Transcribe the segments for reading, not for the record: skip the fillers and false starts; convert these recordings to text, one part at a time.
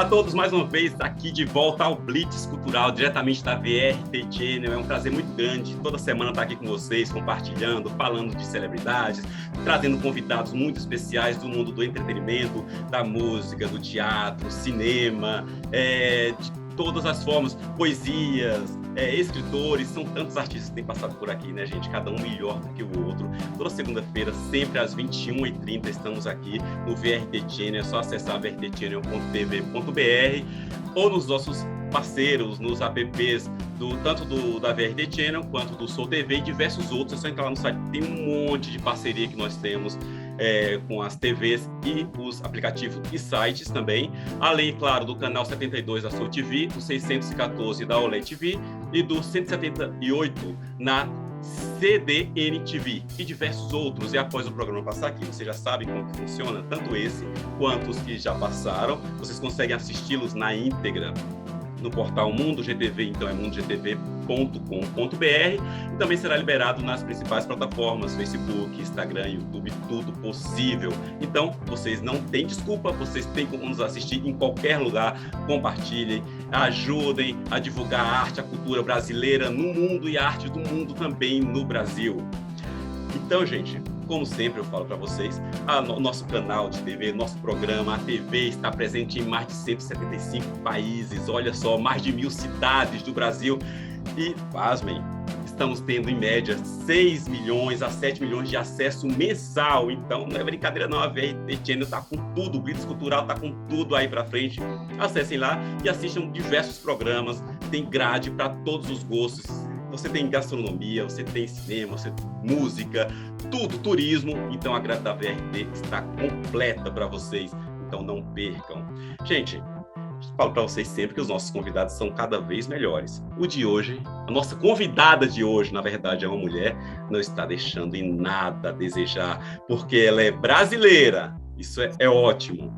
a todos, mais uma vez, aqui de volta ao Blitz Cultural, diretamente da VRT Channel. É um prazer muito grande, toda semana estar aqui com vocês, compartilhando, falando de celebridades, trazendo convidados muito especiais do mundo do entretenimento, da música, do teatro, cinema, de todas as formas, poesias, escritores, são tantos artistas que têm passado por aqui, né, gente? Cada um melhor do que o outro. Toda segunda-feira, sempre às 21h30, estamos aqui no VRT Channel. É só acessar vrtchannel.tv.br ou nos nossos parceiros, nos apps, tanto da VRT Channel quanto do Soul TV e diversos outros. É só entrar lá no site, tem um monte de parceria que nós temos com as TVs e os aplicativos e sites também, além, claro, do canal 72 da Soul TV, do 614 da OLED TV e do 178 na CDN TV e diversos outros. E após o programa passar aqui, vocês já sabem como que funciona, tanto esse quanto os que já passaram. Vocês conseguem assisti-los na íntegra no portal Mundo GTV, então é mundogtv.com.br, e também será liberado nas principais plataformas, Facebook, Instagram, YouTube, tudo possível. Então, vocês não têm desculpa, vocês têm como nos assistir em qualquer lugar. Compartilhem, ajudem a divulgar a arte, a cultura brasileira no mundo e a arte do mundo também no Brasil. Então, gente, como sempre eu falo para vocês, nosso canal de TV, nosso programa, a TV está presente em mais de 175 países, olha só, mais de 1.000 cidades do Brasil. E, pasmem, estamos tendo em média 6 milhões a 7 milhões de acesso mensal. Então, não é brincadeira não, a VRT Channel está com tudo, o Blitz Cultural está com tudo aí para frente. Acessem lá e assistam diversos programas, tem grade para todos os gostos. Você tem gastronomia, você tem cinema, você tem música, tudo, turismo. Então a grade da VRT está completa para vocês. Então não percam. Gente, falo para vocês sempre que os nossos convidados são cada vez melhores. O de hoje, a nossa convidada de hoje, na verdade, é uma mulher, não está deixando em nada a desejar, porque ela é brasileira. Isso é ótimo.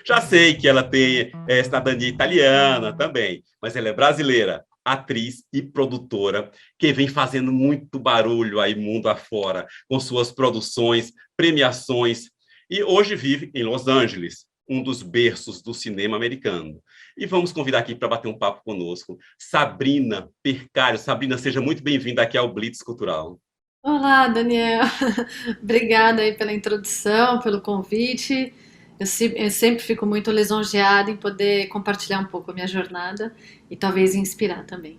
Já sei que ela tem cidadania italiana também, mas ela é brasileira, atriz e produtora, que vem fazendo muito barulho aí mundo afora, com suas produções, premiações, e hoje vive em Los Angeles, um dos berços do cinema americano. E vamos convidar aqui para bater um papo conosco, Sabrina Percário. Sabrina, seja muito bem-vinda aqui ao Blitz Cultural. Olá, Daniel. Obrigada aí pela introdução, pelo convite. Eu sempre fico muito lisonjeada em poder compartilhar um pouco a minha jornada e talvez inspirar também.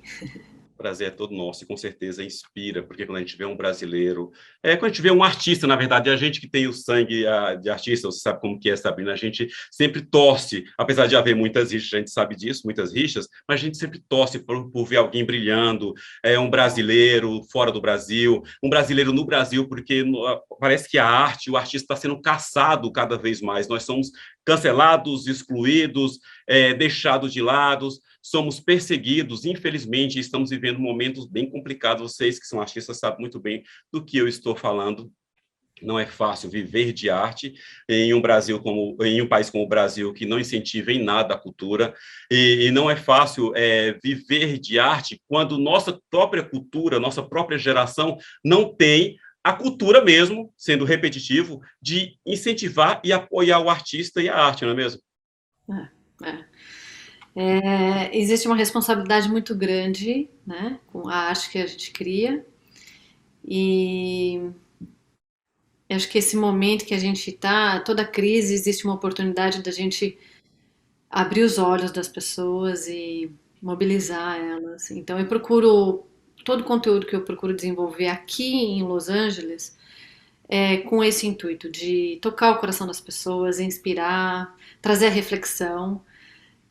O prazer é todo nosso e com certeza inspira, porque quando a gente vê um brasileiro, quando a gente vê um artista, na verdade, a gente que tem o sangue de artista, você sabe como que é, Sabrina, a gente sempre torce, apesar de haver muitas rixas, a gente sabe disso, muitas rixas, mas a gente sempre torce por ver alguém brilhando, um brasileiro fora do Brasil, um brasileiro no Brasil, porque parece que a arte, o artista está sendo caçado cada vez mais, nós somos cancelados, excluídos, deixados de lado, somos perseguidos, infelizmente, estamos vivendo momentos bem complicados. Vocês que são artistas sabem muito bem do que eu estou falando. Não é fácil viver de arte em um país como o Brasil, que não incentiva em nada a cultura, e não é fácil viver de arte quando nossa própria cultura, nossa própria geração não tem a cultura mesmo, sendo repetitivo, de incentivar e apoiar o artista e a arte, não é mesmo? É, é. Existe uma responsabilidade muito grande, né, com a arte que a gente cria e eu acho que esse momento que a gente está, toda crise, existe uma oportunidade da gente abrir os olhos das pessoas e mobilizar elas. Então eu procuro, todo o conteúdo que eu procuro desenvolver aqui em Los Angeles com esse intuito de tocar o coração das pessoas, inspirar, trazer a reflexão.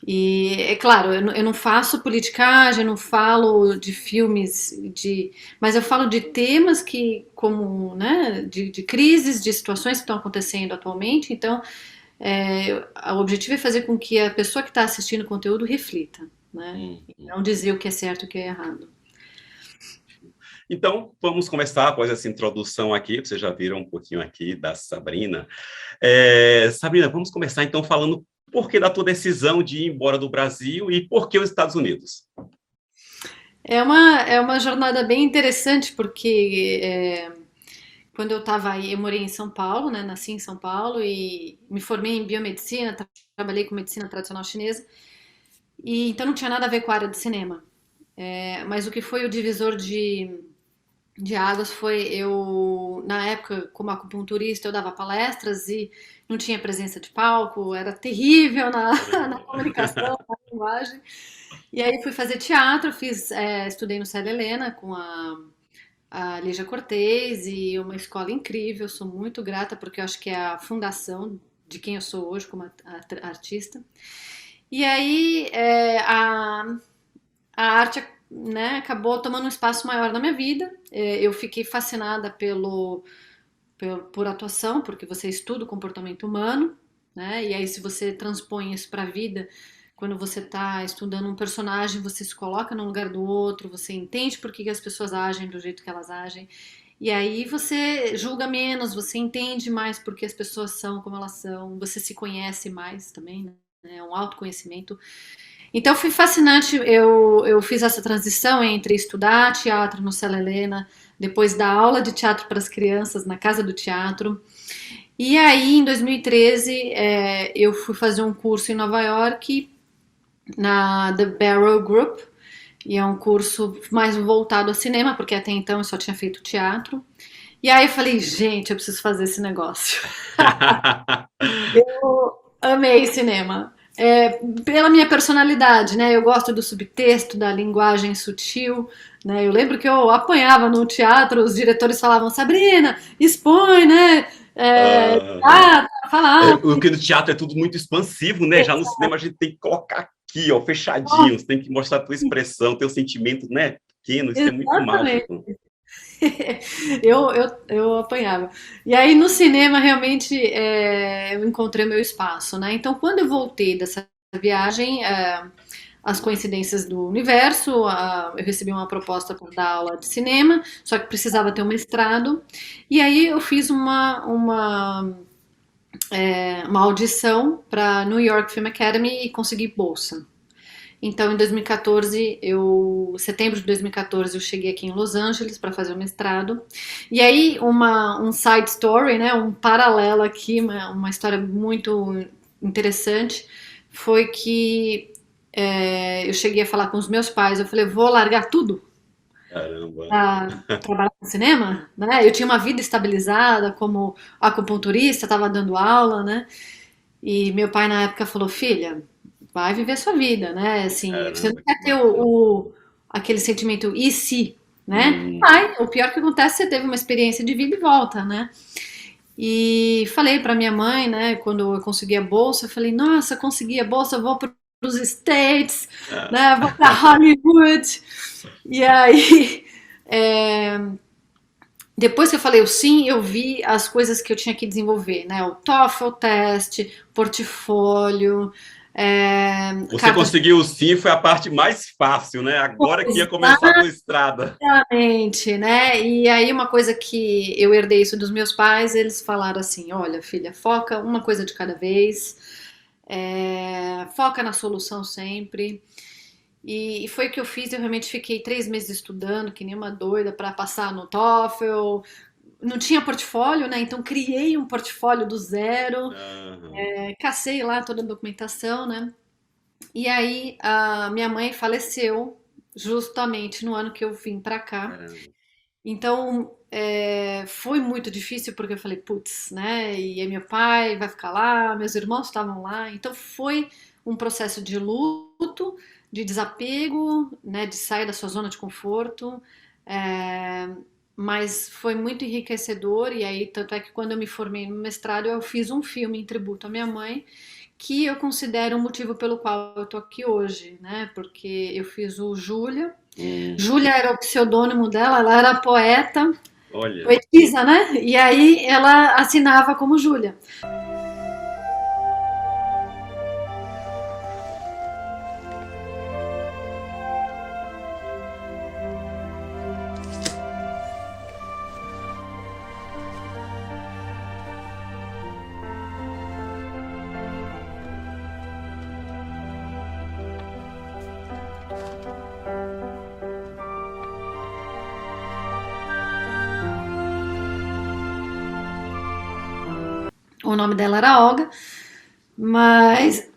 E é claro, eu não faço politicagem, eu não falo de filmes, mas eu falo de temas que, como, né, de crises, de situações que estão acontecendo atualmente. Então, o objetivo é fazer com que a pessoa que está assistindo o conteúdo reflita, né? E não dizer o que é certo e o que é errado. Então, vamos começar após essa introdução aqui, vocês já viram um pouquinho aqui da Sabrina. Sabrina, vamos começar então falando por que da tua decisão de ir embora do Brasil e por que os Estados Unidos? É uma jornada bem interessante, porque quando eu estava aí, eu morei em São Paulo, né? Nasci em São Paulo e me formei em biomedicina, trabalhei com medicina tradicional chinesa, e então não tinha nada a ver com a área de cinema. Mas o que foi o divisor de águas foi eu, na época, como acupunturista, eu dava palestras e não tinha presença de palco, era terrível na, na Caramba. comunicação, na linguagem. E aí fui fazer teatro, estudei no Célia Helena com a Lígia Cortez e uma escola incrível, sou muito grata porque eu acho que é a fundação de quem eu sou hoje como artista. E aí a arte, né, acabou tomando um espaço maior na minha vida. Eu fiquei fascinada por atuação, porque você estuda o comportamento humano, né? E aí se você transpõe isso para a vida, quando você está estudando um personagem, você se coloca no lugar do outro, você entende por que as pessoas agem do jeito que elas agem. E aí você julga menos, você entende mais por que as pessoas são como elas são, você se conhece mais também, né? É um autoconhecimento. Então foi fascinante, eu fiz essa transição entre estudar teatro no Célia Helena, depois dar aula de teatro para as crianças na Casa do Teatro. E aí, em 2013, eu fui fazer um curso em Nova York, na The Barrow Group, e é um curso mais voltado a cinema, porque até então eu só tinha feito teatro. E aí eu falei, gente, eu preciso fazer esse negócio. Eu amei cinema. Pela minha personalidade, né? Eu gosto do subtexto, da linguagem sutil, né? Eu lembro que eu apanhava no teatro, os diretores falavam, Sabrina, expõe, né? Aham. Fala O que no teatro é tudo muito expansivo, né? Já no cinema a gente tem que colocar aqui, ó, fechadinho, alto. você tem que mostrar a tua expressão, teu sentimento, né? Pequeno, isso é muito Exatamente. mágico. Eu apanhava. E aí no cinema realmente eu encontrei meu espaço, né? Então quando eu voltei dessa viagem, as coincidências do universo, eu recebi uma proposta para dar aula de cinema, só que precisava ter um mestrado. E aí eu fiz uma audição para New York Film Academy e consegui bolsa. Então, em 2014, setembro de 2014, eu cheguei aqui em Los Angeles para fazer o mestrado. E aí, um side story, né, um paralelo aqui, uma história muito interessante, foi que eu cheguei a falar com os meus pais. Eu falei, vou largar tudo Caramba. para trabalhar com cinema, né? Eu tinha uma vida estabilizada como acupunturista, estava dando aula, né? E meu pai na época falou, filha, vai viver sua vida, né? Assim, você não Caramba, que quer ter massa. aquele sentimento e se, né? Hum. Vai, o pior que acontece, você teve uma experiência de vida e volta, né? E falei para minha mãe, né, quando eu consegui a bolsa, eu falei, nossa, consegui a bolsa, eu vou para os States, Ah. né, vou para Hollywood. E aí, é, depois que eu falei o sim, eu vi as coisas que eu tinha que desenvolver, né? O TOEFL teste, portfólio, Você cartas. conseguiu o sim, foi a parte mais fácil, né? Agora que ia começar a tua estrada. Exatamente, né? E aí uma coisa que eu herdei isso dos meus pais, eles falaram assim, olha, filha, foca uma coisa de cada vez, foca na solução sempre. E foi o que eu fiz, eu realmente fiquei 3 meses estudando, que nem uma doida, para passar no TOEFL. Não tinha portfólio, né? Então criei um portfólio do zero, Aham. cacei lá toda a documentação, né? E aí a minha mãe faleceu justamente no ano que eu vim para cá. Caramba. Então foi muito difícil porque eu falei, putz, né? E aí meu pai vai ficar lá, meus irmãos estavam lá. Então foi um processo de luto, de desapego, né? De sair da sua zona de conforto. É, mas foi muito enriquecedor. E aí, tanto é que quando eu me formei no mestrado, eu fiz um filme em tributo à minha mãe, que eu considero o motivo pelo qual eu tô aqui hoje, né? Porque eu fiz o Júlia. Hum. Júlia era o pseudônimo dela, ela era poeta, Olha. poetisa, né? E aí ela assinava como Júlia. O nome dela era Olga, mas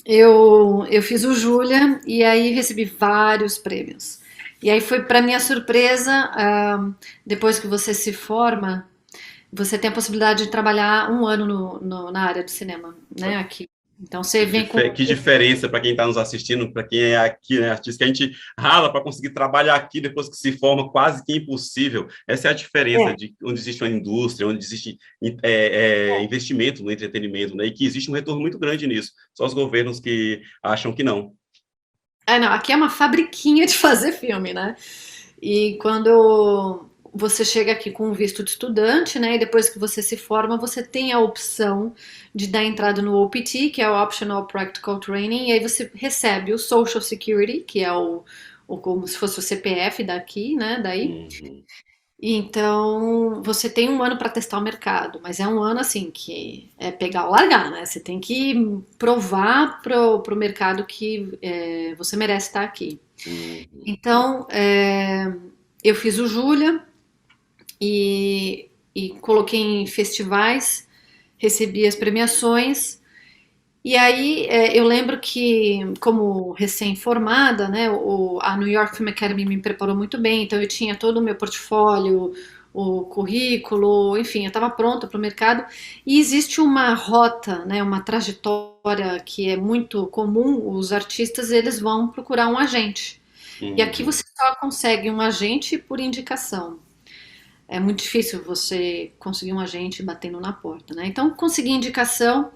eu fiz o Júlia e aí recebi vários prêmios. E aí foi para minha surpresa, depois que você se forma, você tem a possibilidade de trabalhar um ano na área do cinema, né, aqui. Então você vem com. Que diferença para quem está nos assistindo, para quem é aqui, né, artista, que a gente rala para conseguir trabalhar aqui depois que se forma, quase que impossível. Essa é a diferença É, de onde existe uma indústria, onde existe investimento no entretenimento, né, e que existe um retorno muito grande nisso. Só os governos que acham que não. não, aqui é uma fabriquinha de fazer filme, né? E quando você chega aqui com um visto de estudante, né? E depois que você se forma, você tem a opção de dar entrada no OPT, que é o Optional Practical Training, e aí você recebe o Social Security, que é como se fosse o CPF daqui, né? Daí. Uhum. E então você tem um ano para testar o mercado, mas é um ano assim que é pegar ou largar, né? Você tem que provar pro mercado que você merece estar aqui. Uhum. Então, eu fiz o Júlia e coloquei em festivais, recebi as premiações. E aí eu lembro que, como recém-formada, né, a New York Film Academy me preparou muito bem, então eu tinha todo o meu portfólio, o currículo, enfim, eu estava pronta para o mercado. E existe uma rota, né, uma trajetória que é muito comum, os artistas eles vão procurar um agente. E aqui Uhum. você só consegue um agente por indicação. É muito difícil você conseguir um agente batendo na porta, né? Então, consegui indicação.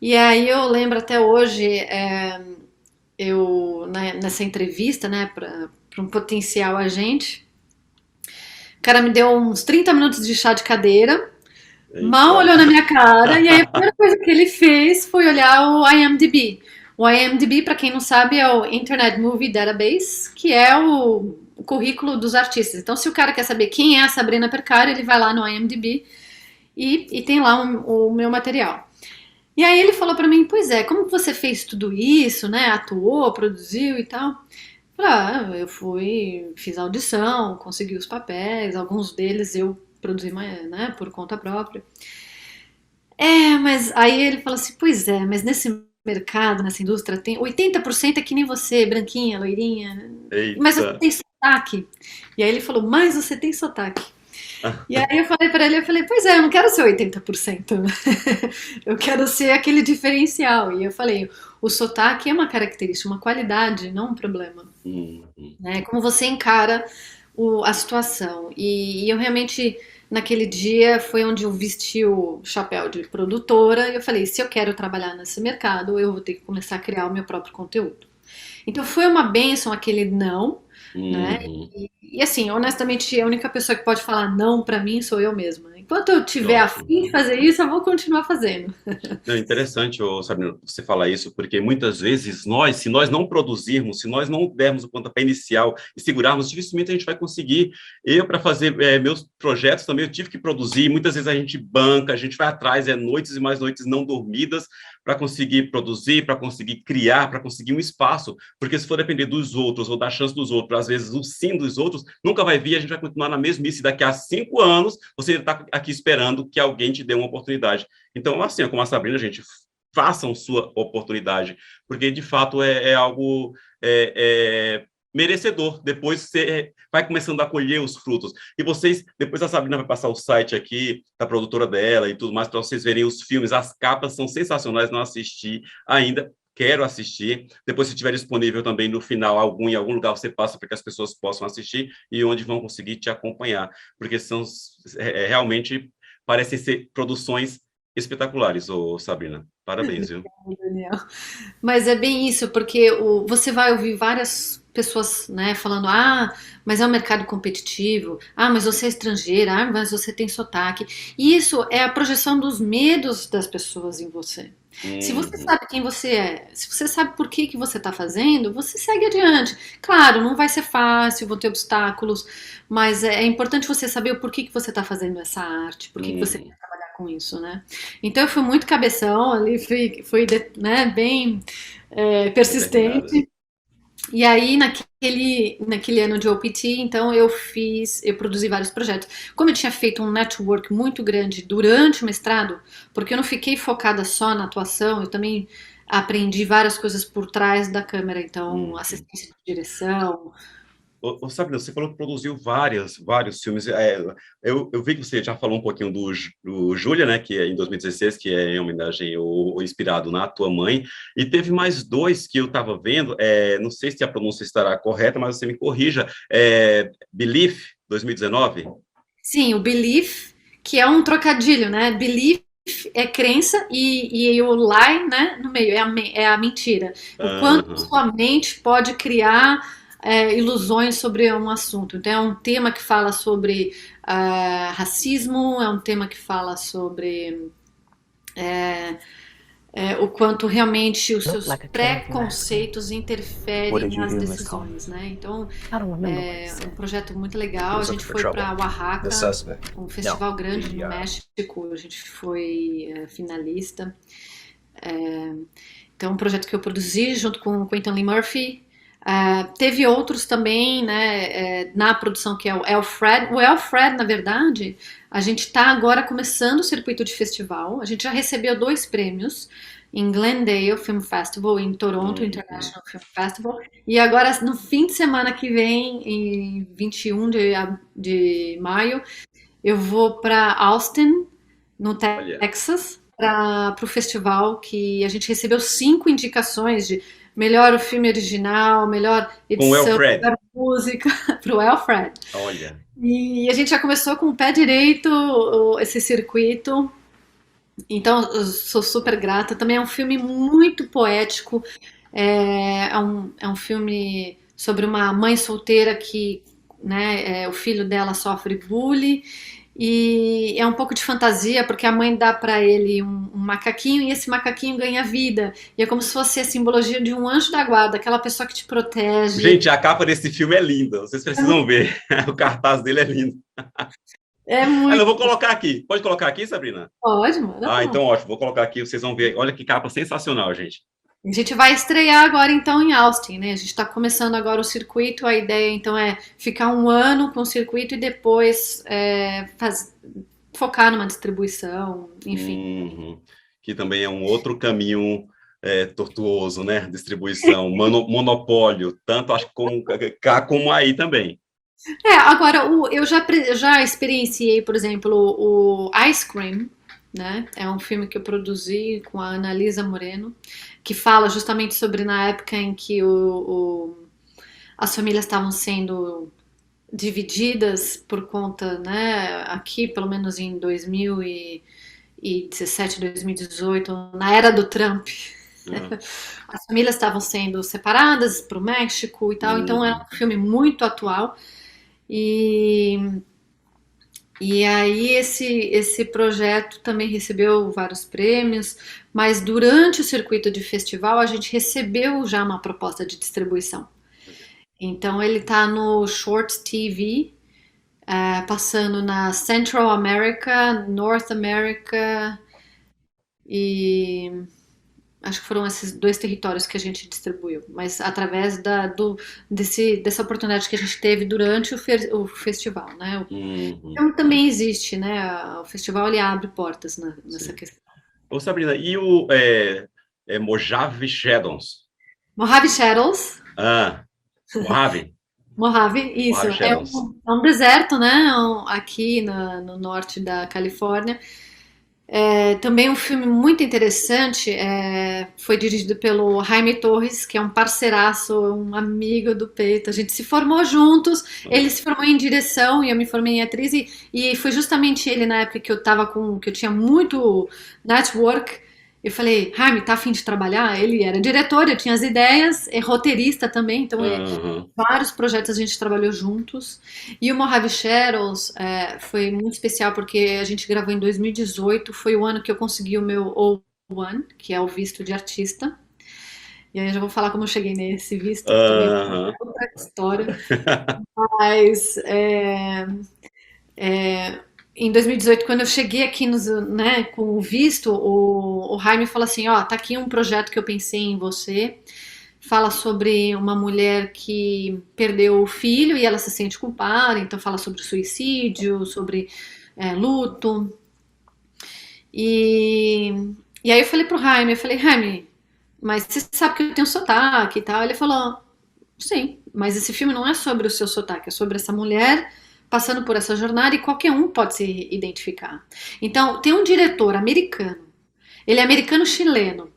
E aí eu lembro até hoje, nessa entrevista, né, para um potencial agente, o cara me deu uns 30 minutos de chá de cadeira, mal Eita. olhou na minha cara, e aí a primeira coisa que ele fez foi olhar o IMDb. O IMDb, para quem não sabe, é o Internet Movie Database, que é o currículo dos artistas. Então, se o cara quer saber quem é a Sabrina Percari, ele vai lá no IMDb e tem lá o meu material. E aí ele falou pra mim, pois é, como que você fez tudo isso, né? Atuou, produziu e tal. Eu falei, eu fui, fiz audição, consegui os papéis, alguns deles eu produzi, né, por conta própria. Mas aí ele falou assim, pois é, mas nesse mercado, nessa indústria, tem 80% é que nem você, branquinha, loirinha, mas você Eita. tem sotaque. E aí ele falou, mas você tem sotaque. E aí eu falei pra ele, eu falei, pois é, eu não quero ser 80%. Eu quero ser aquele diferencial. E eu falei, o sotaque é uma característica, uma qualidade, não um problema. Uhum. Né? Como você encara a situação. E eu realmente, naquele dia, foi onde eu vesti o chapéu de produtora. E eu falei, se eu quero trabalhar nesse mercado, eu vou ter que começar a criar o meu próprio conteúdo. Então foi uma bênção aquele não, né? Uhum. E assim, honestamente, a única pessoa que pode falar não pra mim sou eu mesma. Enquanto eu tiver Ótimo. afim de fazer isso, eu vou continuar fazendo. Não, interessante, Sabrina, você falar isso, porque muitas vezes nós, se nós não produzirmos, se nós não dermos o pontapé inicial e segurarmos, dificilmente a gente vai conseguir. Eu, para fazer meus projetos também, eu tive que produzir, muitas vezes a gente banca, a gente vai atrás, noites e mais noites não dormidas para conseguir produzir, para conseguir criar, para conseguir um espaço, porque se for depender dos outros ou da chance dos outros, às vezes o sim dos outros, nunca vai vir, a gente vai continuar na mesmice, daqui a 5 anos você está aqui esperando que alguém te dê uma oportunidade. Então, assim, como a Sabrina, gente, façam sua oportunidade, porque de fato é algo merecedor. Depois você vai começando a colher os frutos. E vocês, depois a Sabrina vai passar o site aqui, da produtora dela e tudo mais, para vocês verem os filmes. As capas são sensacionais, não assisti ainda. Quero assistir. Depois, se tiver disponível também no final, em algum lugar, você passa para que as pessoas possam assistir e onde vão conseguir te acompanhar. Porque são realmente parecem ser produções espetaculares, Sabrina. Parabéns, viu? Daniel. Mas é bem isso, porque você vai ouvir várias pessoas, né, falando, mas é um mercado competitivo, mas você é estrangeira, mas você tem sotaque. E isso é a projeção dos medos das pessoas em você. Se você Uhum, sabe quem você é, se você sabe por que você está fazendo, você segue adiante. Claro, não vai ser fácil, vão ter obstáculos, mas é importante você saber o porquê que você está fazendo essa arte, por que você uhum. quer trabalhar com isso, né? Então eu fui muito cabeção ali, fui né, bem Determinada. persistente. E aí, naquele ano de OPT, então eu produzi vários projetos. Como eu tinha feito um network muito grande durante o mestrado, porque eu não fiquei focada só na atuação, eu também aprendi várias coisas por trás da câmera, então Uhum. assistência de direção. Sabrina, você falou que produziu vários filmes. Eu vi que você já falou um pouquinho do Júlia, né, que é em 2016, que é em homenagem ou inspirado na tua mãe. E teve mais dois que eu estava vendo. Não sei se a pronúncia estará correta, mas você me corrija. Belief, 2019. Sim, o belief, que é um trocadilho, né? Belief é crença e o lie, né, no meio, é a mentira. O quanto Aham. sua mente pode criar ilusões sobre um assunto. Então, é um tema que fala sobre racismo, é um tema que fala sobre o quanto realmente os Looked seus like a kitten from Aspen. preconceitos What interferem did you nas do, Miss Collins? decisões, né? Então, I don't remember what he é um said. projeto muito He legal. A was gente looking for foi trouble. para The Oaxaca, suspect. um No, festival grande the no México. A gente foi finalista. Então, um projeto que eu produzi junto com o Quentin Lee Murphy. Teve outros também, né, na produção, que é o Alfred. O Alfred, na verdade, a gente está agora começando o circuito de festival. A gente já recebeu 2 prêmios em Glendale Film Festival, em Toronto Uhum. International Film Festival. E agora, no fim de semana que vem, em 21 de maio, eu vou para Austin, no Olha, Texas, para o festival que a gente recebeu 5 indicações de melhor filme original, melhor com o edição, Alfred. melhor música para o Alfred. Olha. E a gente já começou com o pé direito esse circuito, então eu sou super grata. Também é um filme muito poético, é um filme sobre uma mãe solteira que, né, o filho dela sofre bullying e é um pouco de fantasia porque a mãe dá para ele um macaquinho e esse macaquinho ganha vida e é como se fosse a simbologia de um anjo da guarda, aquela pessoa que te protege. Gente, a capa desse filme é linda. Vocês precisam ver. O cartaz dele é lindo. É Ah, eu muito. vou colocar aqui. Pode colocar aqui, Sabrina? Pode, manda Ah, bom. então ótimo. Vou colocar aqui, vocês vão ver. Olha que capa sensacional, gente. A gente vai estrear agora então em Austin, né? A gente está começando agora o circuito. A ideia então é ficar um ano com o circuito e depois focar numa distribuição, enfim. Uhum. Que também é um outro caminho tortuoso, né? Distribuição, monopólio, tanto acho que como cá como aí também. Agora eu já experienciei, por exemplo, o Ice Cream, né? É um filme que eu produzi com a Analisa Moreno, que fala justamente sobre na época em que as famílias estavam sendo divididas por conta, né, aqui, pelo menos em 2017, 2018, na era do Trump, Uhum. as famílias estavam sendo separadas para o México e tal, então era Uhum. um filme muito atual. E, e aí esse projeto também recebeu vários prêmios, mas durante o circuito de festival a gente recebeu já uma proposta de distribuição. Então ele está no Short TV, passando na Central America, North America e acho que foram esses 2 territórios que a gente distribuiu, mas através dessa oportunidade que a gente teve durante o festival, né? Uhum. Então também existe, né? O festival ele abre portas nessa Sim. questão. Ô, Sabrina, e o Mojave Shadows? Mojave Shadows, Ah, Mojave? Mojave, isso, Mojave é Shadows. um deserto, né? Aqui no norte da Califórnia. Também um filme muito interessante, foi dirigido pelo Jaime Torres, que é um parceiraço, um amigo do peito. A gente se formou juntos, ele Olha. se formou em direção e eu me formei em atriz, e foi justamente ele na época que que eu tinha muito network. Eu falei, Jaime, tá afim de trabalhar? Ele era diretor, eu tinha as ideias, é roteirista também, então Uhum. vários projetos a gente trabalhou juntos. E o Mojave Shadows foi muito especial porque a gente gravou em 2018, foi o ano que eu consegui o meu O1, que é o visto de artista. E aí eu já vou falar como eu cheguei nesse visto, que também é Uhum. outra história. Mas em 2018, quando eu cheguei aqui né, com o visto, o Jaime falou assim, ó, tá aqui um projeto que eu pensei em você. fala sobre uma mulher que perdeu o filho e ela se sente culpada, então fala sobre suicídio, sobre luto. E, e aí eu falei pro Jaime, eu falei, Jaime, mas você sabe que eu tenho sotaque e tal? Ele falou, sim, mas esse filme não é sobre o seu sotaque, é sobre essa mulher passando por essa jornada e qualquer um pode se identificar. Então, tem um diretor americano, ele é americano-chileno,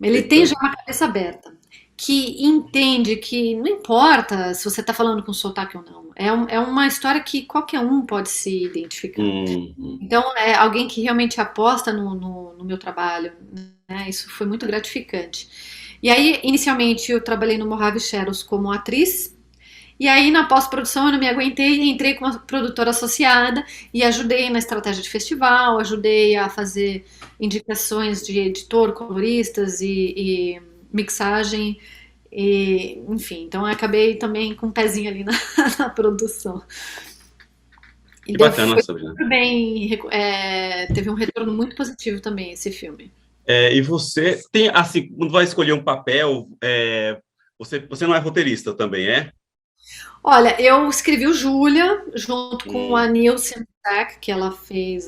ele tem Eita. já uma cabeça aberta, que entende que não importa se você está falando com sotaque ou não, é uma história que qualquer um pode se identificar. Uhum. Então, é alguém que realmente aposta no meu trabalho, né? Isso foi muito gratificante. E aí, inicialmente, eu trabalhei no Mojave Shadows como atriz, e aí na pós-produção eu não me aguentei e entrei como produtora associada e ajudei na estratégia de festival, ajudei a fazer indicações de editor, coloristas e mixagem, e, enfim, então eu acabei também com um pezinho ali na, na produção. E Que deu, bacana, foi Sabrina. super bem, teve um retorno muito positivo também esse filme. E você tem, assim, quando vai escolher um papel, você não é roteirista também, é? Olha, eu escrevi o Júlia junto com a Hum, Nilce Beck, que ela fez,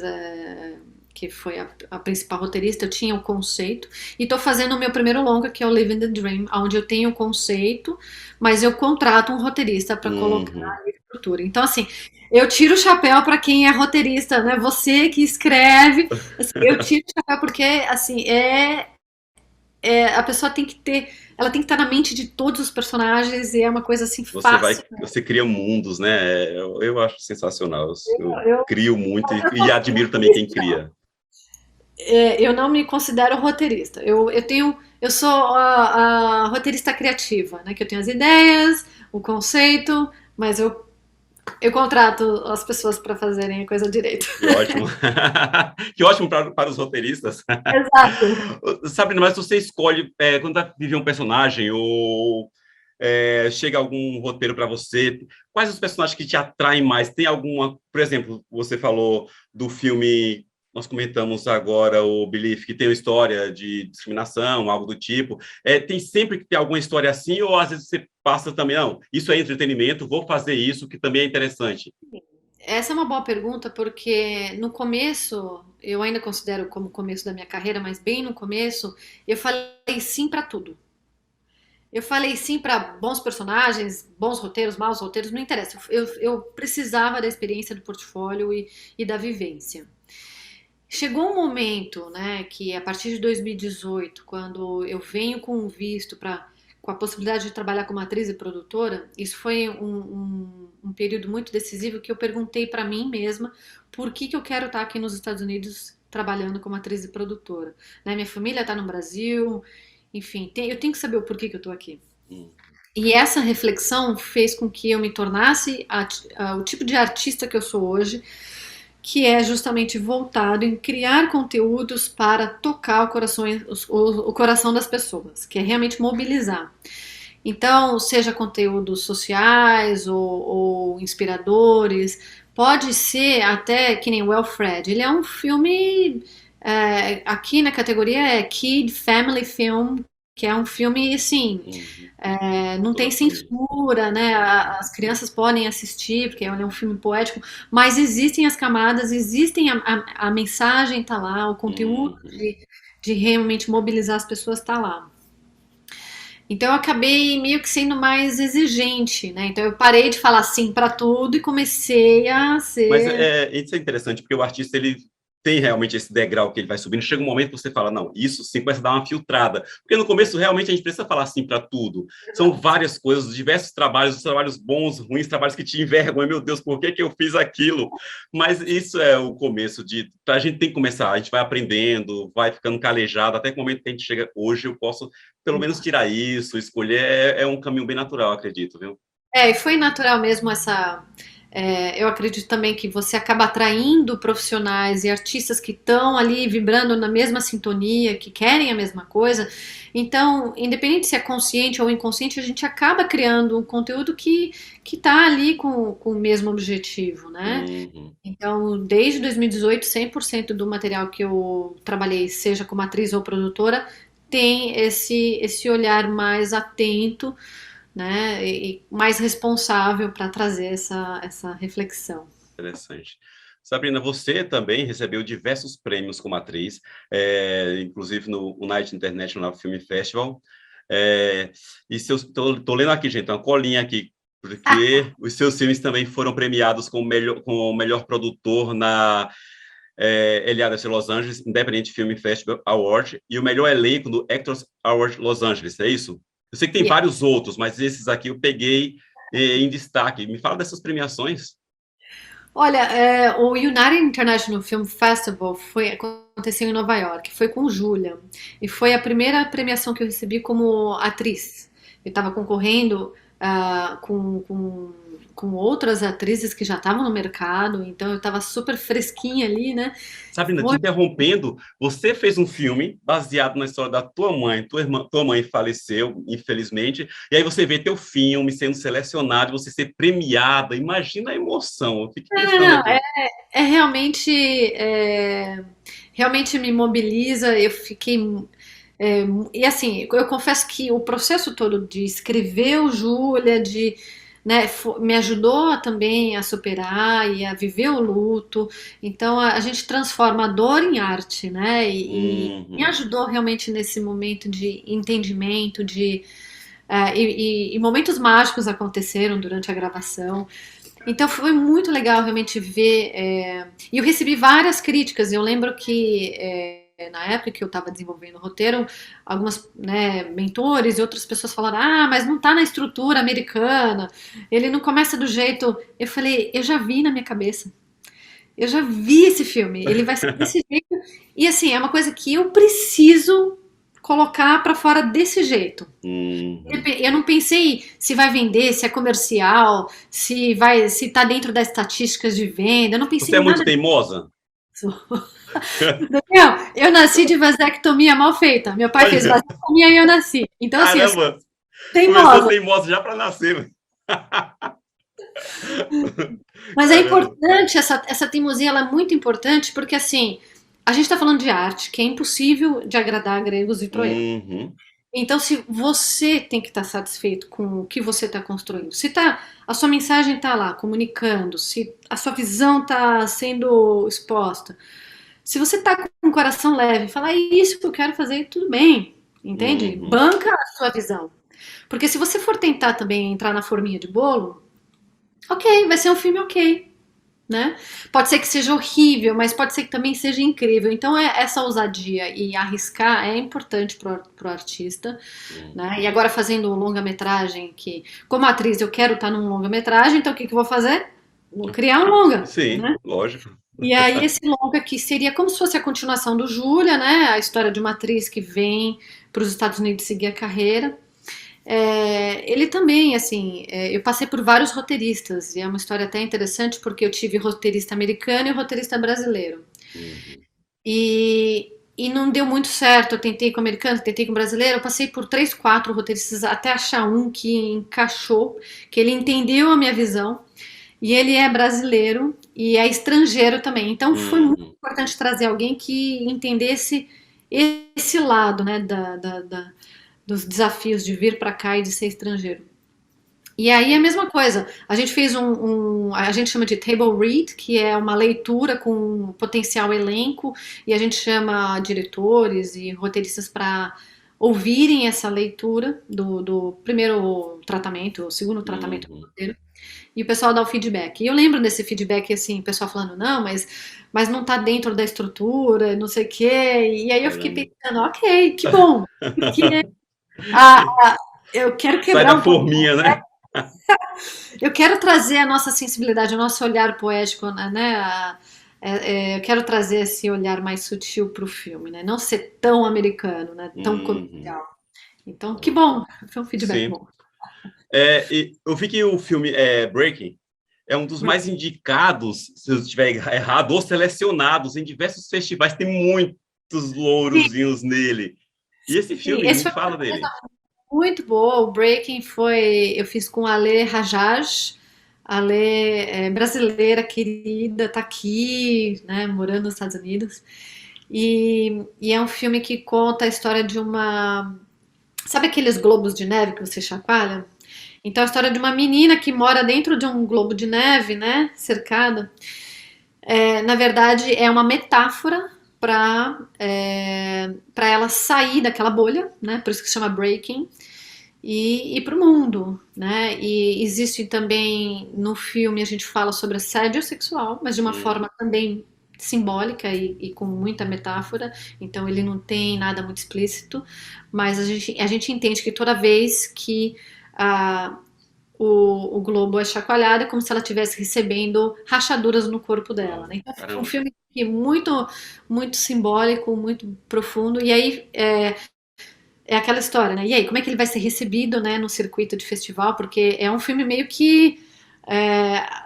que foi a principal roteirista. Eu tinha o conceito e estou fazendo o meu primeiro longa, que é o Living the Dream, onde eu tenho o conceito, mas eu contrato um roteirista para colocar uhum. a estrutura. Então, assim, eu tiro o chapéu para quem é roteirista, né? Você que escreve, assim, eu tiro o chapéu porque, assim, a pessoa tem que ter, ela tem que estar na mente de todos os personagens e é uma coisa assim fácil. Você cria mundos, né? Eu acho sensacional. Eu Eu, crio muito e admiro também quem cria. eu não me considero roteirista. Eu sou a roteirista criativa, né? Que eu tenho as ideias, o conceito, mas eu contrato as pessoas para fazerem a coisa direito. Que ótimo. Que ótimo para os roteiristas. Exato. Sabrina, mas você escolhe, quando vai viver um personagem ou chega algum roteiro para você, quais os personagens que te atraem mais? Tem alguma, por exemplo, você falou do filme, nós comentamos agora o Belief, que tem uma história de discriminação, algo do tipo. Tem sempre que ter alguma história assim, ou às vezes você passa também, não, isso é entretenimento, vou fazer isso, que também é interessante. Essa é uma boa pergunta porque no começo, eu ainda considero como começo da minha carreira, mas bem no começo, eu falei sim para tudo. Eu falei sim para bons personagens, bons roteiros, maus roteiros, não interessa. Eu precisava da experiência do portfólio e da vivência. Chegou um momento, né, que a partir de 2018, quando eu venho com um visto com a possibilidade de trabalhar como atriz e produtora, isso foi um período muito decisivo que eu perguntei para mim mesma por que eu quero estar aqui nos Estados Unidos trabalhando como atriz e produtora. Né, minha família está no Brasil, enfim, eu tenho que saber o porquê que eu estou aqui. Hum. E essa reflexão fez com que eu me tornasse o tipo de artista que eu sou hoje, que é justamente voltado em criar conteúdos para tocar o coração das pessoas, que é realmente mobilizar. Então, seja conteúdos sociais ou inspiradores, pode ser até que nem o Wilfred. Ele é um filme, aqui na categoria é Kid Family Film, que é um filme, assim, Uhum. não tem Toda a família. censura, né? As crianças podem assistir, porque é um filme poético, mas existem as camadas, existem a mensagem tá lá, o conteúdo Uhum. de realmente mobilizar as pessoas tá lá. Então eu acabei meio que sendo mais exigente, né? Então eu parei de falar sim para tudo e comecei a Mas ser. isso é interessante, porque o artista ele tem realmente esse degrau que ele vai subindo. Chega um momento que você fala, não, isso sim começa a dar uma filtrada. Porque no começo, realmente, a gente precisa falar sim para tudo. São várias coisas, diversos trabalhos, trabalhos bons, ruins, trabalhos que te envergonham. Meu Deus, por que eu fiz aquilo? Mas isso é o começo de... A gente tem que começar, a gente vai aprendendo, vai ficando calejado, até que o momento que a gente chega, hoje eu posso pelo menos tirar isso, escolher, é um caminho bem natural, acredito, viu? E foi natural mesmo essa. Eu acredito também que você acaba atraindo profissionais e artistas que estão ali vibrando na mesma sintonia, que querem a mesma coisa. Então, independente se é consciente ou inconsciente, a gente acaba criando um conteúdo que está ali com o mesmo objetivo, né? Uhum. Então, desde 2018, 100% do material que eu trabalhei, seja como atriz ou produtora, tem esse olhar mais atento, né, e mais responsável para trazer essa reflexão. Interessante. Sabrina, você também recebeu diversos prêmios como atriz, inclusive no Night International Film Festival. E estou lendo aqui, gente, uma colinha aqui, porque os seus filmes também foram premiados com o melhor produtor na LADC Los Angeles Independent Film Festival Award e o melhor elenco do Actors Award Los Angeles, é isso? Eu sei que tem vários outros, mas esses aqui eu peguei em destaque. Me fala dessas premiações. Olha, o United International Film Festival aconteceu em Nova York, foi com Julia, e foi a primeira premiação que eu recebi como atriz. Eu estava concorrendo com outras atrizes que já estavam no mercado, então eu estava super fresquinha ali, né? Sabrina, te Foi- interrompendo, você fez um filme baseado na história da tua mãe. Tua mãe faleceu, infelizmente, e aí você vê teu filme sendo selecionado, você ser premiada. Imagina a emoção. Eu fiquei pensando Não, aqui. é realmente, realmente me mobiliza. Eu fiquei, é, e assim, eu confesso que o processo todo de escrever o Júlia, né, me ajudou também a superar e a viver o luto. Então a gente transforma a dor em arte, né? E me Uhum. ajudou realmente nesse momento de entendimento, e momentos mágicos aconteceram durante a gravação. Então foi muito legal realmente ver. E eu recebi várias críticas. Eu lembro que na época que eu estava desenvolvendo o roteiro, algumas, né, mentores e outras pessoas falaram: Ah, mas não está na estrutura americana. Ele não começa do jeito. Eu falei: Eu já vi na minha cabeça. Eu já vi esse filme. Ele vai ser desse jeito. E assim, é uma coisa que eu preciso colocar para fora desse jeito. Uhum. Eu não pensei se vai vender, se é comercial, se tá dentro das estatísticas de venda. Eu não Você pensei é em muito nada teimosa? disso. Daniel, eu nasci de vasectomia mal feita. Meu pai fez Olha, vasectomia e eu nasci. Então, assim, eu sou caramba, começou teimosa. teimosa já para nascer. Mas é Caramba. importante, essa teimosia ela é muito importante porque, assim, a gente está falando de arte, que é impossível de agradar gregos e troianos. Uhum. Então, se você tem que estar satisfeito com o que você está construindo, se tá, a sua mensagem está lá comunicando, se a sua visão está sendo exposta, se você está com o coração leve, falar é isso que eu quero fazer, tudo bem, entende? Uhum. Banca a sua visão. Porque se você for tentar também entrar na forminha de bolo, ok, vai ser um filme ok, né? Pode ser que seja horrível, mas pode ser que também seja incrível. Então, essa ousadia e arriscar é importante pro artista, né? E Uhum. agora fazendo um longa-metragem que, como atriz, eu quero estar num longa-metragem, então o que que eu vou fazer? Vou criar um longa, Sim, né? lógico. E aí esse longa que seria como se fosse a continuação do Júlia, né? A história de uma atriz que vem para os Estados Unidos seguir a carreira. Ele também, assim, eu passei por vários roteiristas e é uma história até interessante porque eu tive roteirista americano e roteirista brasileiro. Uhum. E não deu muito certo. Eu tentei com o americano, tentei com o brasileiro. Eu passei por três, quatro roteiristas até achar um que encaixou, que ele entendeu a minha visão. E ele é brasileiro e é estrangeiro também. Então foi muito Uhum. importante trazer alguém que entendesse esse lado, né, dos desafios de vir para cá e de ser estrangeiro. E aí é a mesma coisa. A gente fez a gente chama de table read, que é uma leitura com potencial elenco, e a gente chama diretores e roteiristas para ouvirem essa leitura do primeiro tratamento, o segundo tratamento do Uhum. roteiro, e o pessoal dá o feedback. E eu lembro desse feedback assim, o pessoal falando, não, mas não tá dentro da estrutura, não sei o quê. E aí eu fiquei Caramba. pensando, ok, que bom. Porque a, eu quero Sai quebrar da um pouco. forminha, né? Eu quero trazer a nossa sensibilidade, o nosso olhar poético, né? Eu quero trazer esse olhar mais sutil para o filme, né? Não ser tão americano, né? Tão Uhum. comercial. Então, que bom, foi um feedback Sim. bom. E eu vi que o filme Breaking é um dos mais indicados, se eu estiver errado, ou selecionados em diversos festivais. Tem muitos Sim, lourozinhos nele. E esse sim, filme, me esse foi fala dele. muito boa. O Breaking eu fiz com a Ale Rajaj. A Ale é brasileira, querida, tá aqui, né? Morando nos Estados Unidos. E é um filme que conta a história de uma. Sabe aqueles globos de neve que você chacoalha? Então, a história de uma menina que mora dentro de um globo de neve, né? Cercada. Na verdade, é uma metáfora para ela sair daquela bolha, né? Por isso que se chama Breaking, e ir para o mundo, né? E existe também no filme a gente fala sobre assédio sexual, mas de uma Hum, forma também simbólica e com muita metáfora. Então ele não tem nada muito explícito, mas a gente entende que toda vez que a, o globo é chacoalhado, é como se ela estivesse recebendo rachaduras no corpo dela, né? Então, é um caramba. filme que é muito, muito simbólico, muito profundo. E aí é aquela história, né? E aí, como é que ele vai ser recebido, né, no circuito de festival? Porque é um filme meio que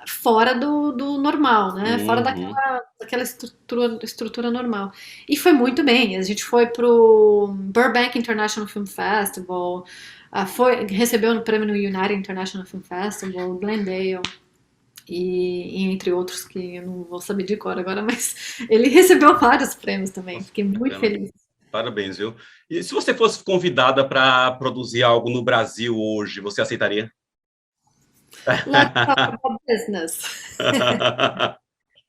fora do normal, né? Fora Uhum. daquela estrutura normal. E foi muito bem. A gente foi pro Burbank International Film Festival, recebeu o prêmio no United International Film Festival, Glendale. E entre outros que eu não vou saber de cor agora, mas ele recebeu vários prêmios também. Nossa, Fiquei muito bacana. feliz. Parabéns, viu? E se você fosse convidada para produzir algo no Brasil hoje, você aceitaria? Let's talk about business.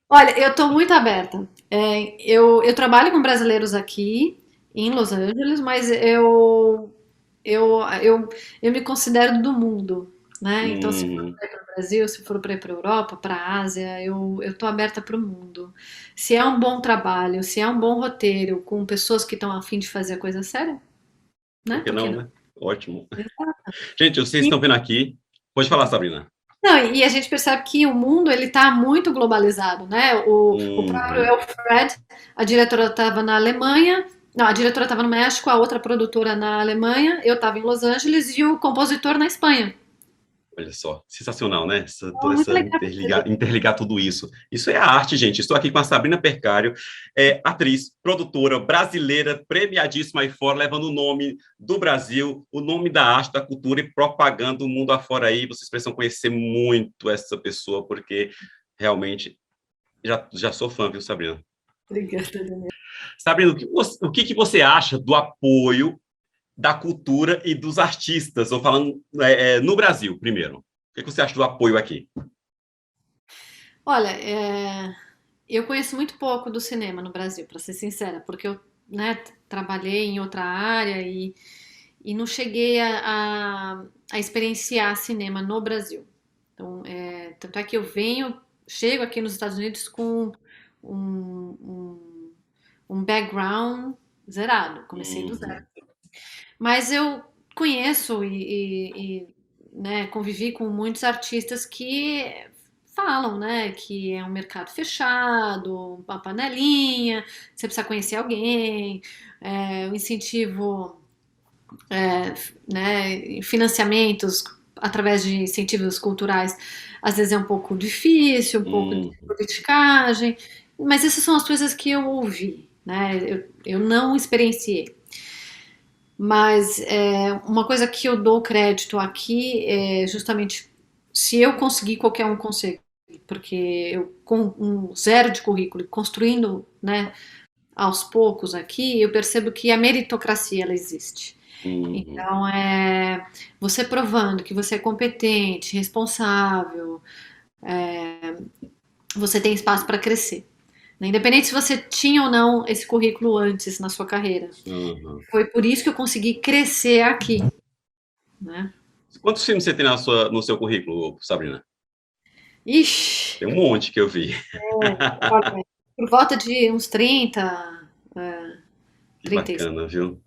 Olha, eu estou muito aberta. Eu trabalho com brasileiros aqui em Los Angeles, mas eu me considero do mundo, né? Então, se for Uhum. para ir para o Brasil, se for para ir para a Europa, para a Ásia, eu estou aberta para o mundo. Se é um bom trabalho, se é um bom roteiro, com pessoas que estão a fim de fazer a coisa séria, Por né? que Por que não, não? né? Ótimo. Gente, vocês estão vendo aqui. Pode falar, Sabrina. Não, e a gente percebe que o mundo ele está muito globalizado, né? O próprio Uhum. Alfred, a diretora estava na Alemanha, não, a diretora estava no México, a outra produtora na Alemanha, eu estava em Los Angeles e o compositor na Espanha. Olha só, sensacional, né? Então, Toda muito essa legal. interligar tudo isso. Isso é a arte, gente. Estou aqui com a Sabrina Percário, atriz, produtora brasileira, premiadíssima aí fora, levando o nome do Brasil, o nome da arte, da cultura e propagando o mundo afora aí. Vocês precisam conhecer muito essa pessoa, porque realmente já sou fã, viu, Sabrina? Obrigada, Daniel. Sabrina, o que você acha do apoio da cultura e dos artistas? Estou falando no Brasil, primeiro. O que você acha do apoio aqui? Olha, eu conheço muito pouco do cinema no Brasil, para ser sincera, porque eu, né, trabalhei em outra área e não cheguei a experienciar cinema no Brasil. Então, tanto é que chego aqui nos Estados Unidos com um, um, um background zerado, comecei do zero. Uhum. Mas eu conheço né, convivi com muitos artistas que falam, né, que é um mercado fechado, uma panelinha, você precisa conhecer alguém, o incentivo, né, financiamentos através de incentivos culturais, às vezes é um pouco difícil, um pouco de Uhum. politicagem, mas essas são as coisas que eu ouvi, né? Eu não experienciei. Mas uma coisa que eu dou crédito aqui é justamente se eu conseguir, qualquer um consegue. Porque eu, com um zero de currículo, construindo, né, aos poucos aqui, eu percebo que a meritocracia ela existe. Uhum. Então, você provando que você é competente, responsável, você tem espaço para crescer, né? Independente se você tinha ou não esse currículo antes na sua carreira. Uhum. Foi por isso que eu consegui crescer aqui, né? Quantos filmes você tem no seu currículo, Sabrina? Ixi, Tem um monte que eu vi. olha, por volta de uns 30, é, Que 36. bacana, viu?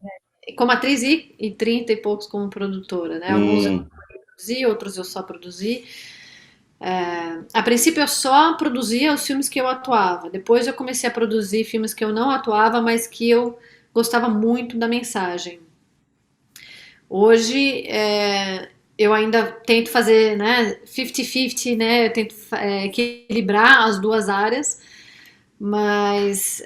Como atriz e 30 e poucos como produtora, né? Alguns eu Hum, produzi, outros eu só produzi. A princípio eu só produzia os filmes que eu atuava. Depois eu comecei a produzir filmes que eu não atuava, mas que eu gostava muito da mensagem. Hoje eu ainda tento fazer, né, 50-50, né? Eu tento equilibrar as duas áreas, mas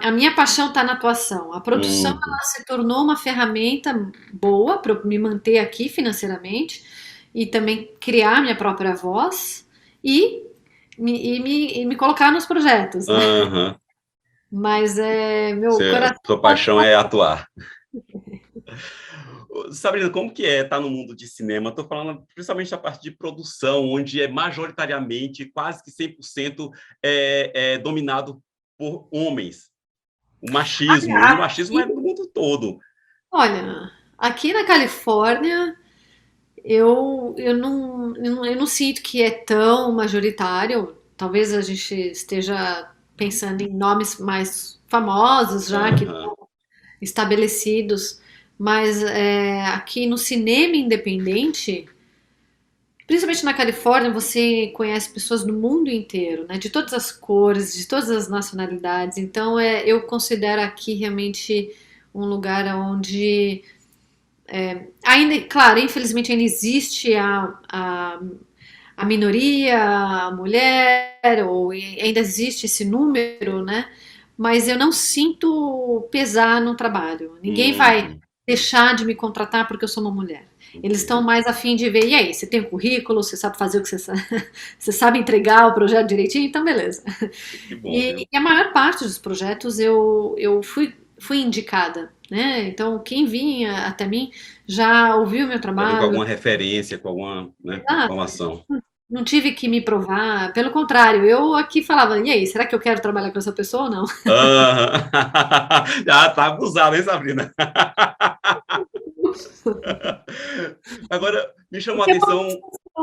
a minha paixão está na atuação. A produção uhum. ela se tornou uma ferramenta boa para me manter aqui financeiramente e também criar minha própria voz e me colocar nos projetos, né? Aham. Mas meu coração. Sua paixão é atuar. Sabrina, como que é estar no mundo de cinema? Estou falando principalmente da parte de produção, onde é majoritariamente, quase que 100% é dominado por homens. O machismo, e o machismo é no mundo todo. Olha, aqui na Califórnia, eu não sinto que é tão majoritário. Talvez a gente esteja pensando em nomes mais famosos já, que Aham. estabelecidos, mas aqui no cinema independente, principalmente na Califórnia, você conhece pessoas do mundo inteiro, né? De todas as cores, de todas as nacionalidades. Então, eu considero aqui realmente um lugar onde ainda, claro, infelizmente ainda existe a minoria, a mulher, ou ainda existe esse número, né? Mas eu não sinto pesar no trabalho. Ninguém vai Uhum. deixar de me contratar porque eu sou uma mulher. Eles estão Entendi. mais afim de ver, e aí, você tem um currículo, você sabe fazer o que você sabe entregar o projeto direitinho, então beleza. Que bom, E, viu? a maior parte dos projetos eu fui indicada, né? Então, quem vinha até mim já ouviu meu Já vem com trabalho. alguma referência, com alguma, né, Exato. informação. Não tive que me provar, pelo contrário, eu aqui falava, e aí, será que eu quero trabalhar com essa pessoa ou não? Aham. Já tá abusado, hein, Sabrina? Agora, me chamou a Porque é uma atenção,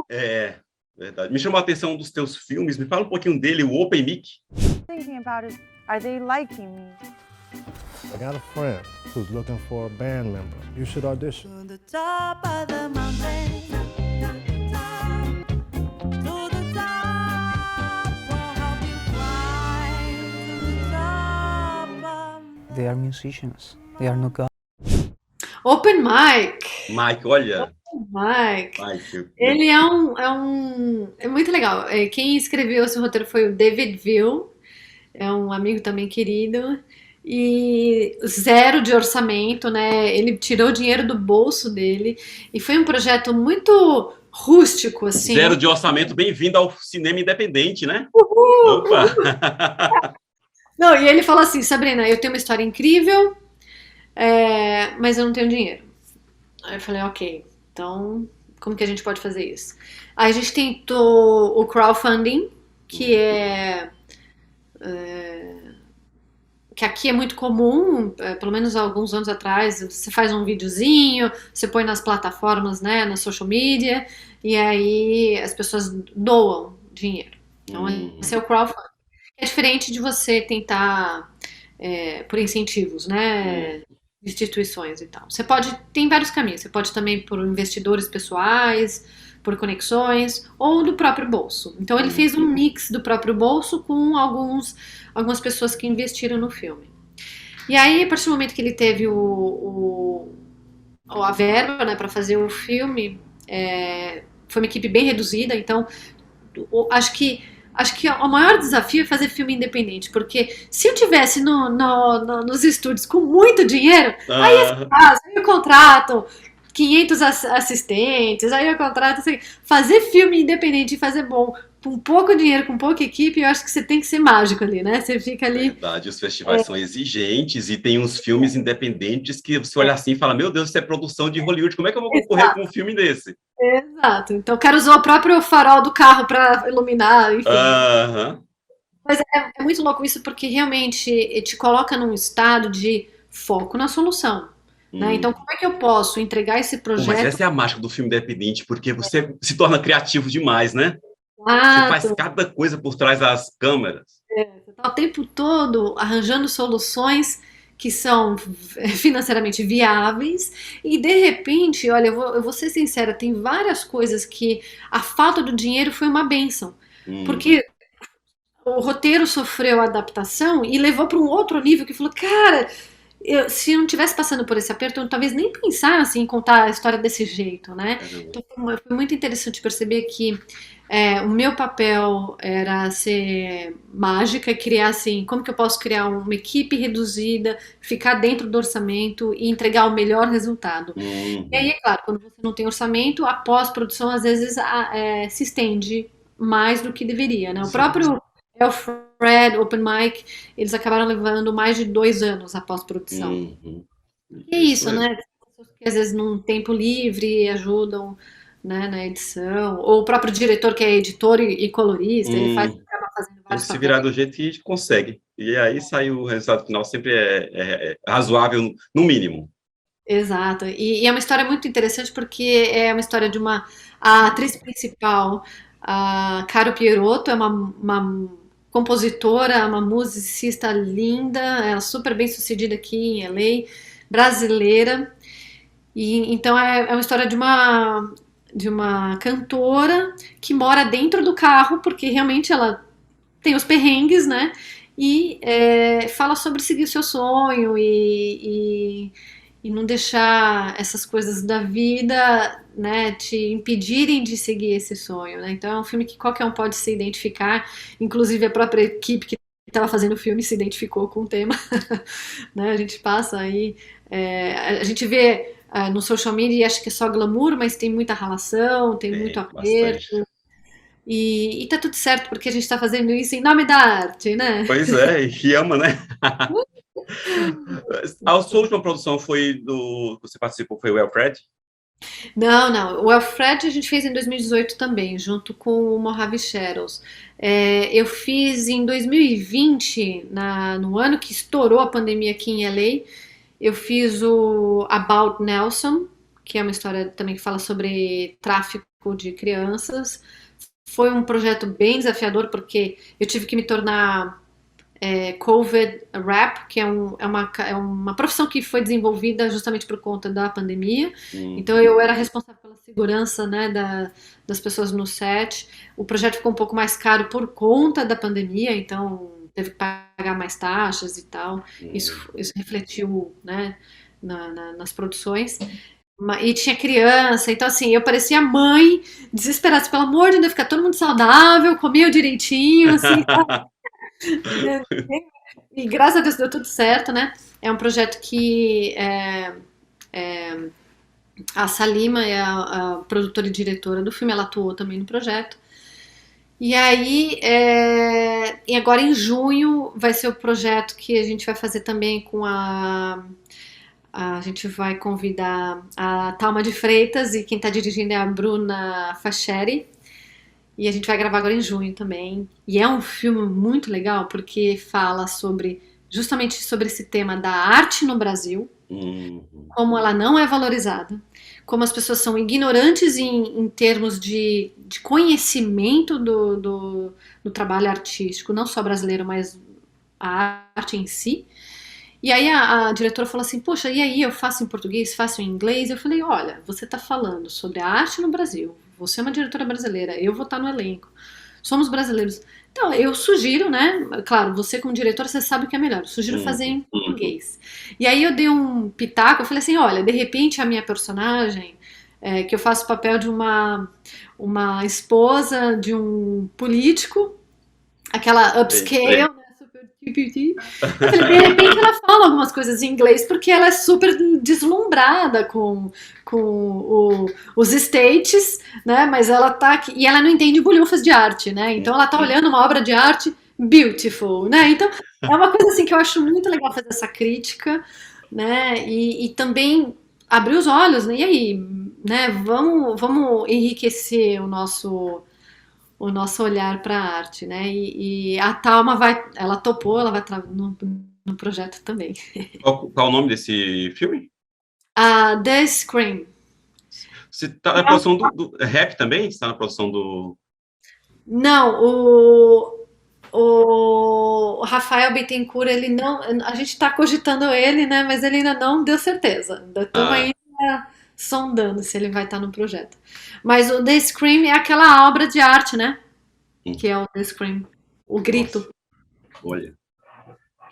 é, verdade, me chamou a atenção dos teus filmes, me fala um pouquinho dele, o Open Mic. Thinking about it, are they liking me? I got a friend who's looking for a band member. You should audition. To the top of the mountain, to the top, we'll help you climb to the top of They are musicians. They are not gods. Open Mic. Mike, olha, Mike. Mike, Ele é muito legal. Quem escreveu esse roteiro foi o David Ville, é um amigo também querido. E zero de orçamento, né? Ele tirou o dinheiro do bolso dele e foi um projeto muito rústico, assim. zero de orçamento, bem-vindo ao cinema independente, né? Opa! Não, e ele falou assim, Sabrina, eu tenho uma história incrível, mas eu não tenho dinheiro. Aí eu falei, ok, então como que a gente pode fazer isso? Aí a gente tentou o crowdfunding, que que aqui é muito comum, pelo menos há alguns anos atrás, você faz um videozinho, você põe nas plataformas, né, na social media, e aí as pessoas doam dinheiro. Então, esse é o crowdfunding. É diferente de você tentar por incentivos, né, instituições e tal. Tem vários caminhos. Você pode também por investidores pessoais, por conexões, ou do próprio bolso. Então ele fez um mix do próprio bolso com algumas pessoas que investiram no filme. E aí, a partir do momento que ele teve a verba, né, para fazer o filme, foi uma equipe bem reduzida, então acho que o maior desafio é fazer filme independente, porque se eu tivesse nos estúdios com muito dinheiro, aí eu contrato 500 assistentes, aí eu contrato assim, fazer filme independente e fazer bom com pouco dinheiro, com pouca equipe, eu acho que você tem que ser mágico ali, né? Você fica ali. Verdade, os festivais são exigentes e tem uns filmes independentes que você olha assim e fala, meu Deus, isso é produção de Hollywood, como é que eu vou concorrer com um filme desse? Exato. Então, eu quero usar o próprio farol do carro para iluminar, enfim. Mas é muito louco isso porque realmente te coloca num estado de foco na solução. Né? Então, como é que eu posso entregar esse projeto? Mas essa é a mágica do filme independente, porque você se torna criativo demais, né? Você faz cada coisa por trás das câmeras. Você está o tempo todo arranjando soluções que são financeiramente viáveis e de repente, olha, eu vou ser sincera, tem várias coisas que a falta do dinheiro foi uma bênção, porque o roteiro sofreu adaptação e levou para um outro nível que falou, cara, se eu não tivesse passando por esse aperto, eu talvez nem pensasse em contar a história desse jeito, né? Então foi muito interessante perceber que o meu papel era ser mágica e criar assim, como que eu posso criar uma equipe reduzida, ficar dentro do orçamento e entregar o melhor resultado. E aí, é claro, quando você não tem orçamento, a pós-produção às vezes se estende mais do que deveria, né? Fred, Open Mic, eles acabaram levando mais de 2 anos a pós-produção. Uhum. E é isso, mesmo. né? Pessoas que às vezes num tempo livre ajudam, né, na edição, ou o próprio diretor que é editor e colorista, ele acaba fazendo Tem vários que se virar papéis. do jeito que a gente consegue. E aí sai o resultado final, sempre é razoável, no mínimo. Exato. E é uma história muito interessante porque é uma história de a atriz principal, a Caro Pierotto, é uma compositora, uma musicista linda, ela é super bem sucedida aqui em LA, brasileira. E então é uma história de uma cantora que mora dentro do carro, porque realmente ela tem os perrengues, né? E fala sobre seguir o seu sonho e não deixar essas coisas da vida, né, te impedirem de seguir esse sonho, né? Então é um filme que qualquer um pode se identificar, inclusive a própria equipe que estava fazendo o filme se identificou com o tema, né? A gente passa aí, a gente vê no social media e acha que é só glamour, mas tem muita relação, tem muito Tem aperto, bastante. e tá tudo certo, porque a gente tá fazendo isso em nome da arte, né? Pois é, e ama, né? A sua última produção você participou, foi o Alfred? Não, não. O Alfred a gente fez em 2018 também, junto com o Mojave Shadows. Eu fiz em 2020, no ano que estourou a pandemia aqui em LA, eu fiz o About Nelson, que é uma história também que fala sobre tráfico de crianças. Foi um projeto bem desafiador, porque eu tive que me tornar COVID Rep, que é uma profissão que foi desenvolvida justamente por conta da pandemia. Então eu era responsável pela segurança, né, das pessoas no set. O projeto ficou um pouco mais caro por conta da pandemia, então teve que pagar mais taxas e tal. Isso refletiu, né, nas produções. E tinha criança, então assim, eu parecia mãe, desesperada, pelo amor de Deus, ficar todo mundo saudável, comia direitinho, assim, e graças a Deus deu tudo certo, né? É um projeto que a Salima é a produtora e diretora do filme, ela atuou também no projeto. E aí, e agora em junho vai ser o projeto que a gente vai fazer também com a gente vai convidar a Thalma de Freitas e quem está dirigindo é a Bruna Faccheri. E a gente vai gravar agora em junho também. E é um filme muito legal porque fala justamente sobre esse tema da arte no Brasil, como ela não é valorizada, como as pessoas são ignorantes em termos de conhecimento do trabalho artístico, não só brasileiro, mas a arte em si. E aí a diretora falou assim, poxa, e aí eu faço em português, faço em inglês? Eu falei, olha, você está falando sobre a arte no Brasil, você é uma diretora brasileira, eu vou estar no elenco, somos brasileiros. Então, eu sugiro, né, claro, você como diretora, você sabe o que é melhor, eu sugiro fazer em português. E aí eu dei um pitaco, eu falei assim, olha, de repente a minha personagem, que eu faço o papel de uma esposa de um político, aquela upscale, né, super TPT. Eu falei, de repente ela fala algumas coisas em inglês porque ela é super deslumbrada com os States, né? Mas ela tá aqui, e ela não entende bolhufas de arte, né? Então ela tá olhando uma obra de arte beautiful, né? Então é uma coisa assim que eu acho muito legal fazer essa crítica, né? E também abrir os olhos, né? E aí, né? Vamos enriquecer o nosso olhar para a arte, né? E a Thalma ela topou, ela vai estar no projeto também. Qual o nome desse filme? The Scream. Você está na produção do Rap também? Você está na produção do... Não, o Rafael Bittencourt, ele não. A gente está cogitando ele, né? Mas ele ainda não deu certeza. Ainda estamos ainda sondando se ele vai estar no projeto. Mas o The Scream é aquela obra de arte, né? Que é o The Scream. O grito. Nossa, olha.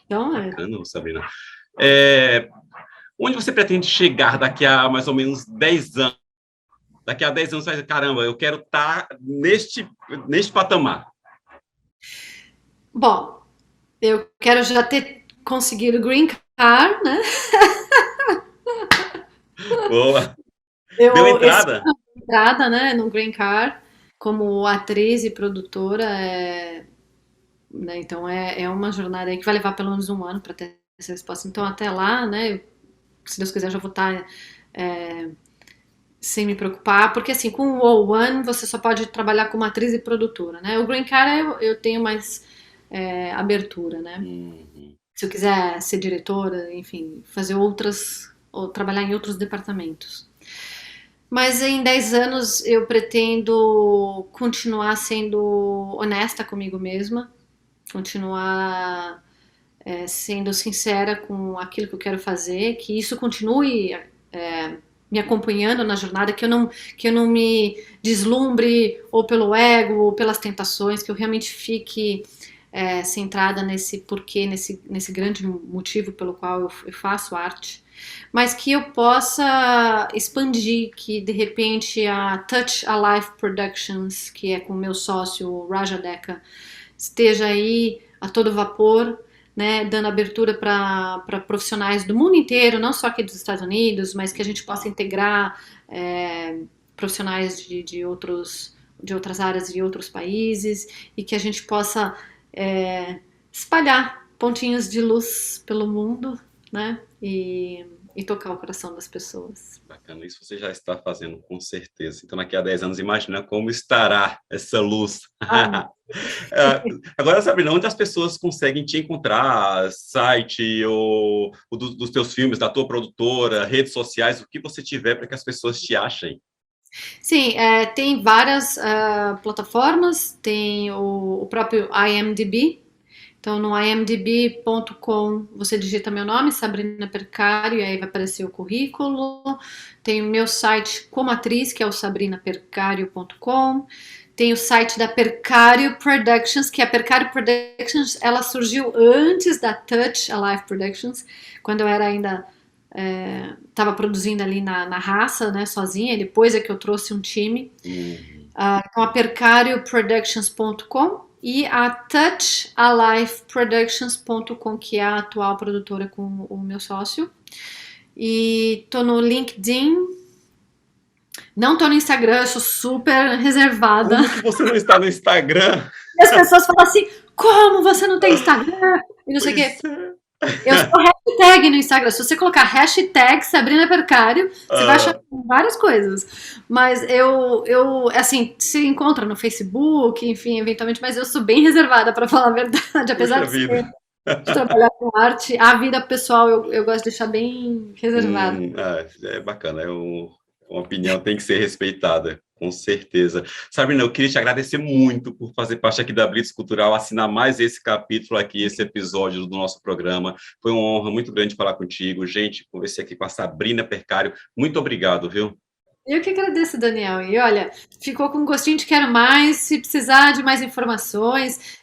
Então, Bacana, Sabrina. Onde você pretende chegar daqui a mais ou menos 10 anos? Daqui a 10 anos você vai dizer, caramba, eu quero estar neste patamar. Bom, eu quero já ter conseguido o Green Card, né? Boa. Deu entrada? Entrada, né, no Green Card, como atriz e produtora, né? Então é uma jornada aí que vai levar pelo menos um ano para ter essa resposta. Então até lá, né, se Deus quiser, eu já vou estar sem me preocupar, porque assim, com o O1 você só pode trabalhar como atriz e produtora, né? O Green Card eu tenho mais abertura, né? Uhum. Se eu quiser ser diretora, enfim, fazer outras, ou trabalhar em outros departamentos. Mas em 10 anos eu pretendo continuar sendo honesta comigo mesma, continuar sendo sincera com aquilo que eu quero fazer, que isso continue me acompanhando na jornada, que eu não me deslumbre ou pelo ego ou pelas tentações, que eu realmente fique centrada nesse porquê, nesse grande motivo pelo qual eu faço arte, mas que eu possa expandir, que de repente a Touch Alive Productions, que é com o meu sócio Raja Dekka, esteja aí a todo vapor, né, dando abertura para profissionais do mundo inteiro, não só aqui dos Estados Unidos, mas que a gente possa integrar profissionais de outras áreas de outros países e que a gente possa espalhar pontinhos de luz pelo mundo, né, e tocar o coração das pessoas. Bacana, isso você já está fazendo, com certeza. Então, daqui a 10 anos, imagina como estará essa luz. Agora, Sabrina, onde as pessoas conseguem te encontrar? Site ou dos teus filmes, da tua produtora, redes sociais, o que você tiver para que as pessoas te achem? Sim, tem várias plataformas, tem o próprio IMDb. Então, no imdb.com você digita meu nome, Sabrina Percário, e aí vai aparecer o currículo. Tem o meu site como atriz, que é o sabrinapercario.com. Tem o site da Percário Productions, que a Percário Productions, ela surgiu antes da Touch Alive Productions, quando eu era ainda estava produzindo ali na raça, né, sozinha, e depois é que eu trouxe um time. Então, a percarioproductions.com e a touchaliveproductions.com, que é a atual produtora com o meu sócio. E tô no LinkedIn. Não tô no Instagram, eu sou super reservada. Como que você não está no Instagram? E as pessoas falam assim, como você não tem Instagram? E não sei o quê. Eu sou hashtag no Instagram. Se você colocar hashtag Sabrina Percário, você vai achar várias coisas. Mas eu assim, se encontra no Facebook, enfim, eventualmente, mas eu sou bem reservada, para falar a verdade. Apesar de trabalhar com arte, a vida pessoal eu gosto de deixar bem reservada. É bacana, uma opinião tem que ser respeitada, com certeza. Sabrina, eu queria te agradecer muito por fazer parte aqui da Blitz Cultural, assinar mais esse capítulo aqui, esse episódio do nosso programa. Foi uma honra muito grande falar contigo. Gente, conversei aqui com a Sabrina Percário. Muito obrigado, viu? Eu que agradeço, Daniel. E olha, ficou com um gostinho de quero mais. Se precisar de mais informações,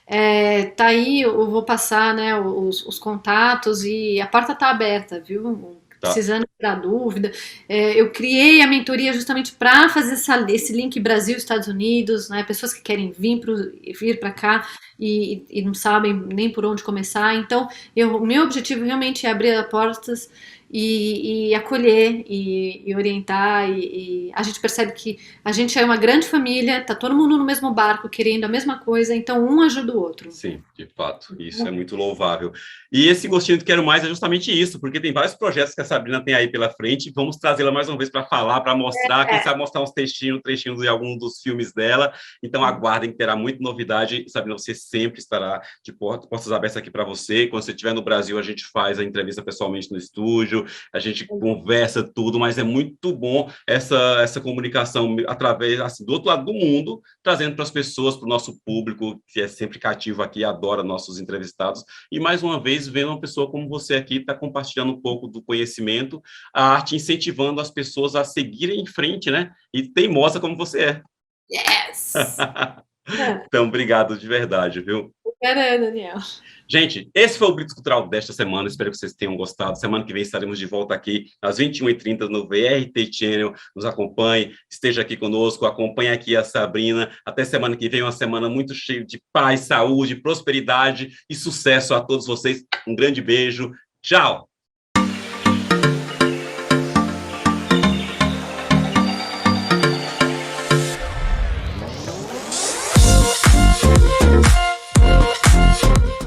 tá aí, eu vou passar, né, os contatos e a porta tá aberta, viu? Precisando tirar dúvida. Eu criei a mentoria justamente para fazer esse link Brasil-Estados Unidos, né? Pessoas que querem vir para cá e não sabem nem por onde começar. Então, o meu objetivo realmente é abrir as portas e acolher e orientar. E a gente percebe que a gente é uma grande família, tá todo mundo no mesmo barco, querendo a mesma coisa, então um ajuda o outro. Sim, de fato, isso é muito louvável. E esse gostinho de quero mais é justamente isso, porque tem vários projetos que a Sabrina tem aí pela frente, vamos trazê-la mais uma vez para falar, para mostrar, quem sabe mostrar uns trechinhos de algum dos filmes dela. Então aguardem que terá muita novidade. Sabrina, você sempre estará de portas abertas aqui para você. Quando você estiver no Brasil, a gente faz a entrevista pessoalmente no estúdio, a gente conversa tudo, mas é muito bom essa comunicação através, assim, do outro lado do mundo, trazendo para as pessoas, para o nosso público, que é sempre cativo aqui, adora nossos entrevistados, e mais uma vez, vendo uma pessoa como você aqui, está compartilhando um pouco do conhecimento, a arte incentivando as pessoas a seguirem em frente, né? E teimosa como você é. Yes! Então, obrigado de verdade, viu? Obrigada, Daniel. Gente, esse foi o Blitz Cultural desta semana, espero que vocês tenham gostado. Semana que vem estaremos de volta aqui às 21h30 no VRT Channel. Nos acompanhe, esteja aqui conosco, acompanhe aqui a Sabrina. Até semana que vem, uma semana muito cheia de paz, saúde, prosperidade e sucesso a todos vocês. Um grande beijo. Tchau!